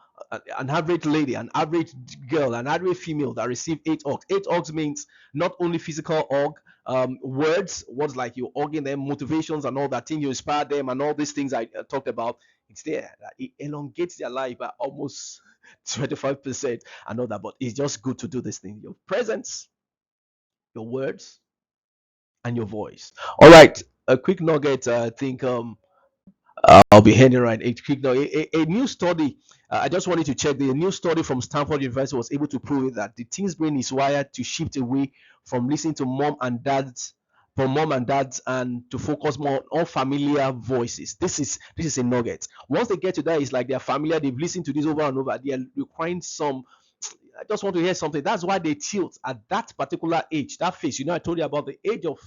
an average lady, an average girl, an average female that receive 8 hugs. 8 hugs means not only physical hug, Words like you organ them, motivations and all that thing, you inspire them, and all these things I talked about. It's there. It elongates their life by almost 25% and all that. But it's just good to do this thing. Your presence, your words, and your voice. All right. A quick nugget. I think I'll be heading right. A quick now. A new study. I just wanted to check. The new study from Stanford University was able to prove that the teen's brain is wired to shift away from listening to mom and dads, and to focus more on familiar voices. This is a nugget. Once they get to that, it's like they're familiar. They've listened to this over and over. They are requiring some. I just want to hear something. That's why they tilt at that particular age, that phase. I told you about the age of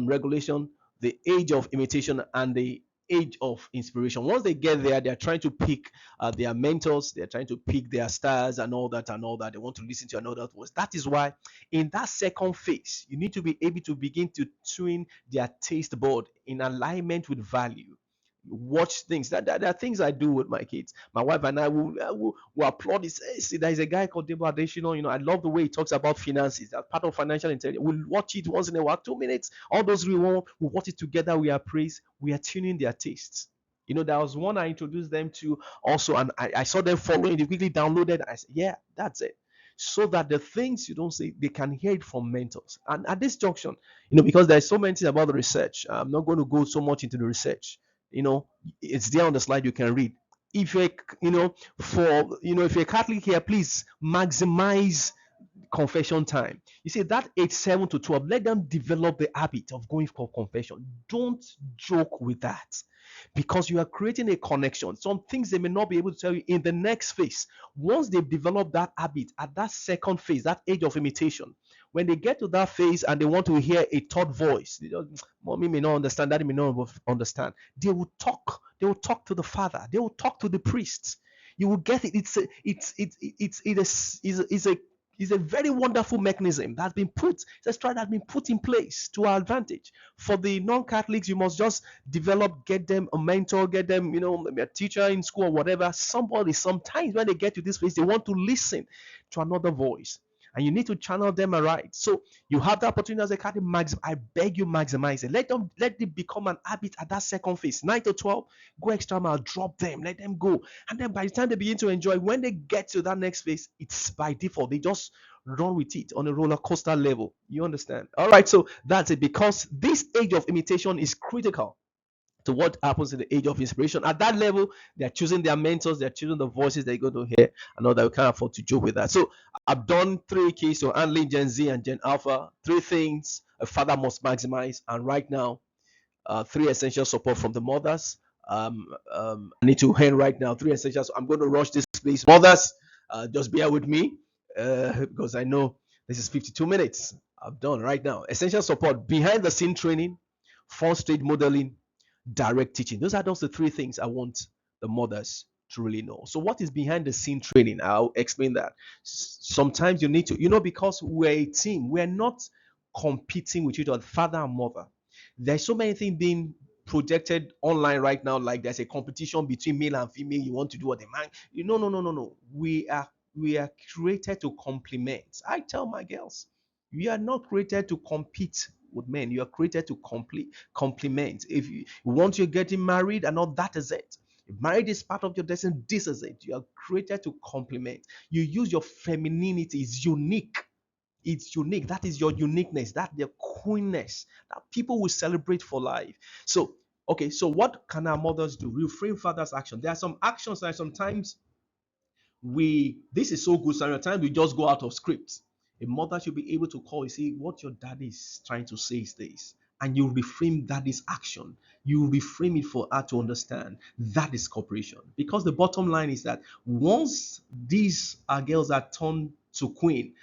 regulation, the age of imitation, and the age of inspiration. Once they get there, they're trying to pick their mentors, they're trying to pick their stars and all that and all that. They want to listen to another voice. That is why, in that second phase, you need to be able to begin to tune their taste board in alignment with value. Watch things that there are things I do with my kids. My wife and I will applaud this. Hey, see, there's a guy called Debo Adesina. I love the way he talks about finances. That's part of financial intelligence. We'll watch it once in a while, 2 minutes. All those we watch it together. We appraise. We are tuning their tastes. There was one I introduced them to also, and I saw them following. They quickly downloaded. I said, yeah, that's it. So that the things you don't say, they can hear it from mentors. And at this junction, because there's so many things about the research, I'm not going to go so much into the research. you know it's there on the slide. You can read. If you're if you're Catholic here, please maximize confession time. You see, that age 7 to 12, let them develop the habit of going for confession. Don't joke with that, because you are creating a connection. Some things they may not be able to tell you in the next phase. Once they've developed that habit at that second phase, that age of imitation, when they get to that phase and they want to hear a third voice, mommy may not understand, daddy may not understand, they will talk to the father, they will talk to the priests. You will get it. It's a very wonderful mechanism that's been put, that's been put in place to our advantage. For the non-Catholics, you must just get them a mentor, get them, maybe a teacher in school or whatever. Somebody, sometimes when they get to this place, they want to listen to another voice. And you need to channel them right. So you have the opportunity as a Catholic. I beg you, maximize it. Let it become an habit at that second phase. 9 to 12, go extra mile, drop them, let them go. And then by the time they begin to enjoy, when they get to that next phase, it's by default. They just run with it on a roller coaster level. You understand? All right, so that's it. Because this age of imitation is critical to what happens in the age of inspiration. At that level, they're choosing their mentors, they're choosing the voices they're going to hear. I know that we can't afford to joke with that. So I've done 3 keys to handling Gen Z and Gen Alpha, 3 things a father must maximize. And right now, 3 essential support from the mothers. I need to hand right now 3 essentials. I'm going to rush this, please. Mothers, just bear with me, because I know this is 52 minutes. I've done right now. Essential support, behind the scene training, 4-stage modeling, direct teaching. Those are just the 3 things I want the mothers to really know. So what is behind the scene training? I'll explain that. Sometimes you need to, because we're a team, we're not competing with each other, father and mother. There's so many things being projected online right now, like there's a competition between male and female. You want to do what the man. No. We are created to complement. I tell my girls, you are not created to compete with men. You are created to complement. If you want, you're getting married, and all that is it. If marriage is part of your destiny, this is it. You are created to complement. You use your femininity. It's unique. It's unique. That is your uniqueness. That's the queenness that people will celebrate for life. So, okay, so what can our mothers do? Reframe father's action. There are some actions that sometimes this is so good, sometimes we just go out of script. A mother should be able to call you, see what your daddy is trying to say is this, and you reframe daddy's action. You reframe it for her to understand. That is cooperation. Because the bottom line is that once these girls are turned to queen,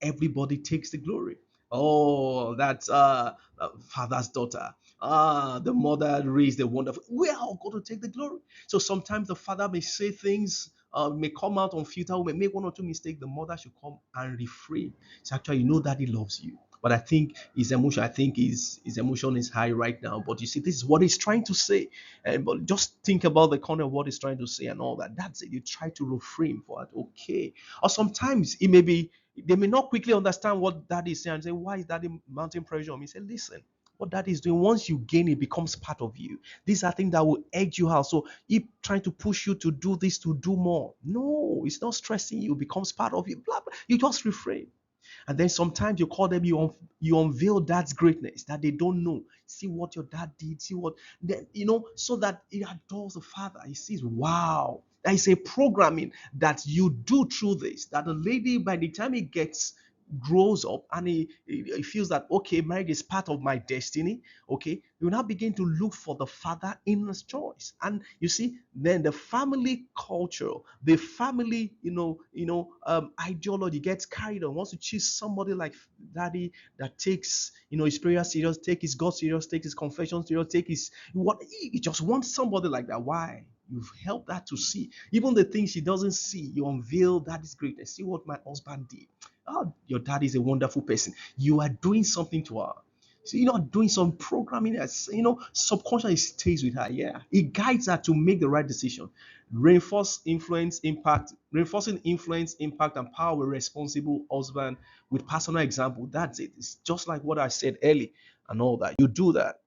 everybody takes the glory. Oh, that's father's daughter. The mother raised the wonderful. We're all going to take the glory. So sometimes the father may say things, may come out on filter, may make 1 or 2 mistakes. The mother should come and refrain. So actually, that he loves you. But I think his emotion is high right now. But you see, this is what he's trying to say. But just think about the content of what he's trying to say and all that. That's it. You try to refrain for it. Okay. Or sometimes it may be They may not quickly understand what that is saying and say, why is that mounting pressure on me? Say, listen, what that is doing, once you gain it, becomes part of you. These are things that will edge you out. So if trying to push you to do this, to do more. No, it's not stressing you, it becomes part of you. Blah, blah. You just refrain. And then sometimes you call them, you unveil dad's greatness that they don't know. See what your dad did, see what then so that it adores the father. He sees, wow, there is a programming that you do through this. That the lady, by the time he gets grows up and he feels that, okay, marriage is part of my destiny, okay, you now begin to look for the father in his choice. And you see, then the family culture, the family ideology gets carried on. Wants to choose somebody like daddy that takes his prayer serious, take his God serious, take his confession serious, take his what he just wants somebody like that. Why? You've helped her to see even the things she doesn't see. You unveil that is greatness. See what my husband did. Oh, your dad is a wonderful person. You are doing something to her. So you're not doing some programming that's subconsciously stays with her. Yeah. It guides her to make the right decision. Reinforcing influence, impact, and power with responsible husband with personal example. That's it. It's just like what I said early and all that. You do that.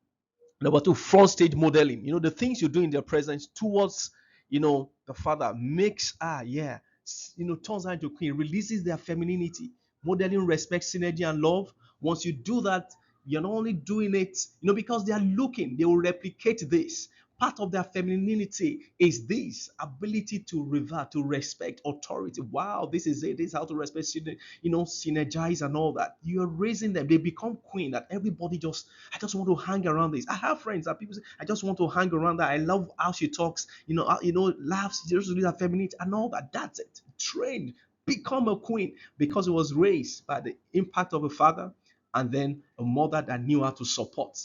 Number two, front stage modeling. The things you do in their presence towards, the father makes yeah, turns her into queen, releases their femininity, modeling respect, synergy, and love. Once you do that, you're not only doing it, because they are looking, they will replicate this. Part of their femininity is this ability to revert, to respect authority. Wow, this is it. This is how to respect, synergize and all that. You're raising them. They become queen that everybody I just want to hang around this. I have friends that people say, I just want to hang around that. I love how she talks, laughs, just with her femininity and all that. That's it. Trained, become a queen because it was raised by the impact of a father and then a mother that knew how to support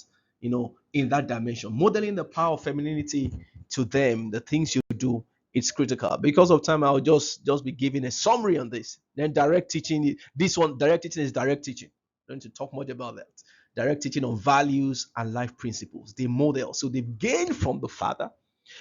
in that dimension. Modeling the power of femininity to them, the things you do, it's critical. Because of time, I'll just be giving a summary on this. Then direct teaching, this one, direct teaching is direct teaching. I don't need to talk much about that. Direct teaching on values and life principles. They model. So they've gained from the father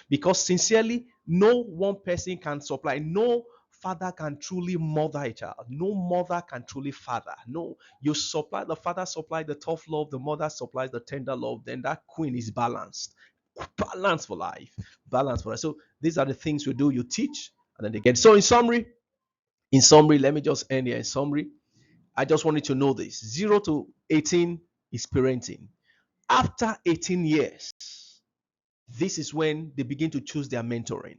because sincerely, no one person can supply, no father can truly mother a child. No mother can truly father. No, you supply, the father supplies the tough love, the mother supplies the tender love. Then that queen is balanced. Balance for life. Balance for life. So these are the things we do. You teach, and then they get. So in summary, let me just end here. In summary, I just wanted to know this: 0 to 18 is parenting. After 18 years, this is when they begin to choose their mentors.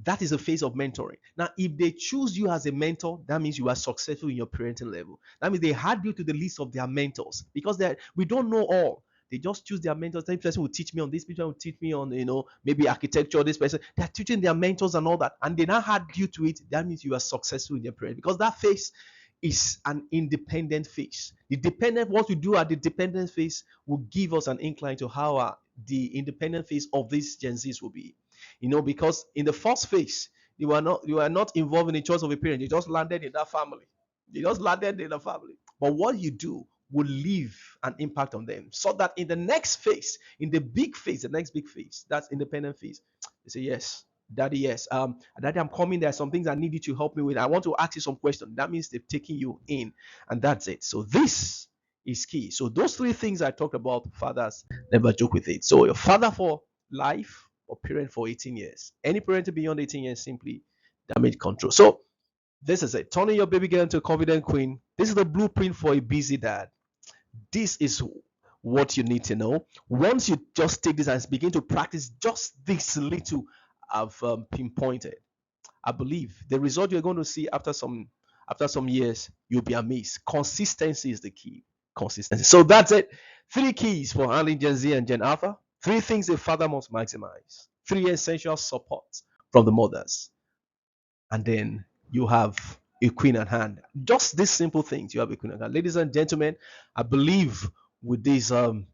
That is a phase of mentoring. Now, if they choose you as a mentor, that means you are successful in your parenting level. That means they add you to the list of their mentors because we don't know all. They just choose their mentors. This person will teach me on this, person will teach me on, maybe architecture, this person. They're teaching their mentors and all that. And they now add you to it. That means you are successful in your parenting because that phase is an independent phase. What we do at the dependent phase will give us an incline to how the independent phase of these Gen Zs will be. Because in the first phase, you are not involved in the choice of a parent. You just landed in that family. You just landed in the family. But what you do will leave an impact on them. So that in the next phase, in the next big phase, that's independent phase, they say, yes, daddy, yes. Daddy, I'm coming. There are some things I need you to help me with. I want to ask you some questions. That means they've taken you in, and that's it. So this is key. So those three things I talked about, fathers never joke with it. So your father for life or parent for 18 years. Any parent beyond 18 years simply damage control. So this is it. Turning your baby girl into a confident queen. This is the blueprint for a busy dad. This is what you need to know. Once you just take this and begin to practice just this little I've pinpointed, I believe the result you're going to see after some years, you'll be amazed. Consistency is the key. Consistency. So that's it. Three keys for handling Gen Z and Gen Alpha. Three things a father must maximize. Three essential supports from the mothers. And then you have a queen at hand. Just these simple things, you have a queen at hand. Ladies and gentlemen, I believe with this um,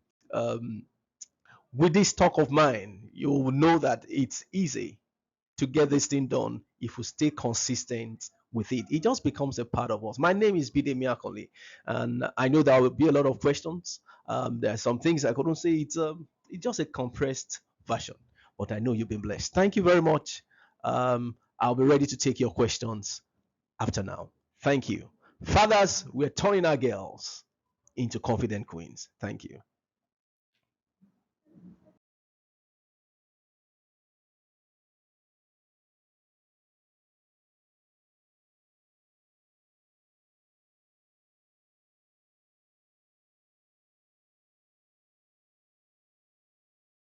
with this talk of mine, you will know that it's easy to get this thing done if we stay consistent with it. It just becomes a part of us. My name is Abidemi Akanle, and I know there will be a lot of questions. There are some things I couldn't say. It's just a compressed version, but I know you've been blessed. Thank you very much. I'll be ready to take your questions after now. Thank you. Fathers, we're turning our girls into confident queens. Thank you.